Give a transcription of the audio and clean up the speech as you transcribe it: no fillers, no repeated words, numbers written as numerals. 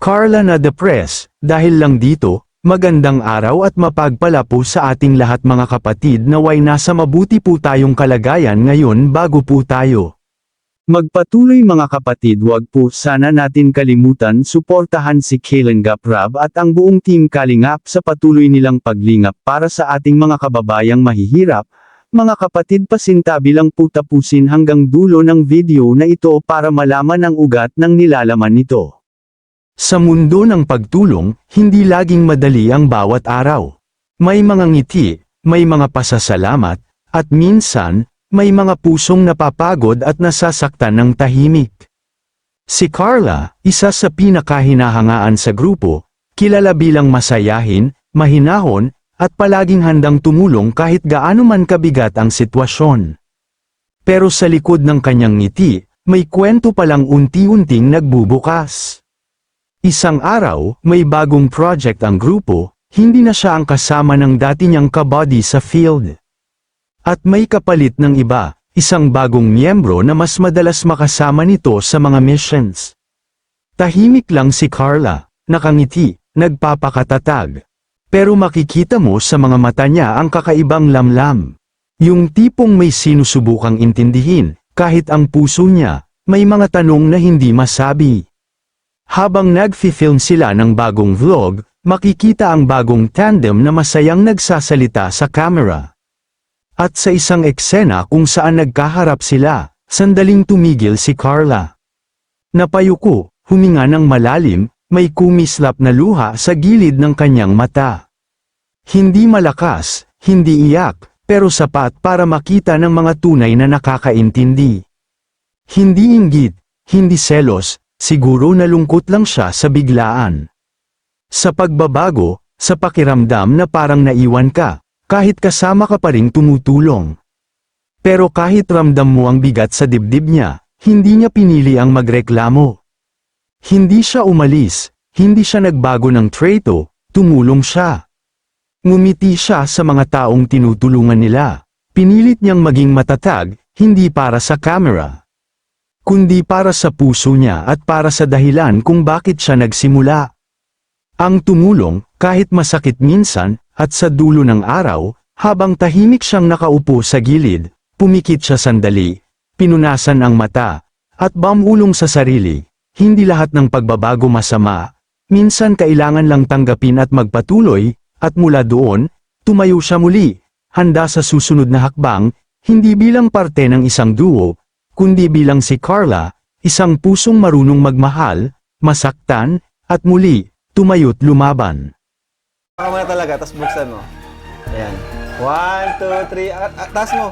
Carla na depressed, dahil lang dito. Magandang araw at mapagpala po sa ating lahat mga kapatid, naway nasa mabuti po tayong kalagayan ngayon bago po tayo magpatuloy mga kapatid. Wag po sana natin kalimutan suportahan si Kalingap Rab at ang buong team Kalingap sa patuloy nilang paglingap para sa ating mga kababayang mahihirap. Mga kapatid, pasintabi lang po tapusin hanggang dulo ng video na ito para malaman ang ugat ng nilalaman nito. Sa mundo ng pagtulong, hindi laging madali ang bawat araw. May mga ngiti, may mga pasasalamat, at minsan, may mga pusong napapagod at nasasaktan ng tahimik. Si Carla, isa sa pinakahinahangaan sa grupo, kilala bilang masayahin, mahinahon, at palaging handang tumulong kahit gaano man kabigat ang sitwasyon. Pero sa likod ng kanyang ngiti, may kwento palang unti-unting nagbubukas. Isang araw, may bagong project ang grupo, hindi na siya ang kasama ng dati niyang kabody sa field. At may kapalit ng iba, isang bagong miyembro na mas madalas makasama nito sa mga missions. Tahimik lang si Carla, nakangiti, nagpapakatatag. Pero makikita mo sa mga mata niya ang kakaibang lamlam. Yung tipong may sinusubukang intindihin, kahit ang puso niya, may mga tanong na hindi masabi. Habang nagfi-film sila ng bagong vlog, makikita ang bagong tandem na masayang nagsasalita sa camera. At sa isang eksena kung saan nagkaharap sila, sandaling tumigil si Carla. Napayuko, huminga ng malalim, may kumislap na luha sa gilid ng kanyang mata. Hindi malakas, hindi iyak, pero sapat para makita ng mga tunay na nakakaintindi. Hindi inggit, hindi selos, siguro nalungkot lang siya sa biglaan. Sa pagbabago, sa pakiramdam na parang naiwan ka, kahit kasama ka pa ring tumutulong. Pero kahit ramdam mo ang bigat sa dibdib niya, hindi niya pinili ang magreklamo. Hindi siya umalis, hindi siya nagbago ng treto, tumulong siya. Ngumiti siya sa mga taong tinutulungan nila. Pinilit niyang maging matatag, hindi para sa camera, kundi para sa puso niya at para sa dahilan kung bakit siya nagsimula. Ang tumulong, kahit masakit minsan, at sa dulo ng araw, habang tahimik siyang nakaupo sa gilid, pumikit siya sandali, pinunasan ang mata, at bumulong sa sarili. Hindi lahat ng pagbabago masama, minsan kailangan lang tanggapin at magpatuloy, at mula doon, tumayo siya muli, handa sa susunod na hakbang, hindi bilang parte ng isang duo, kundi bilang si Carla, isang pusong marunong magmahal, masaktan, at muli, tumayo't lumaban. Baka mo na talaga, tapos buksan mo. Ayan. 1, 2, 3, taas mo.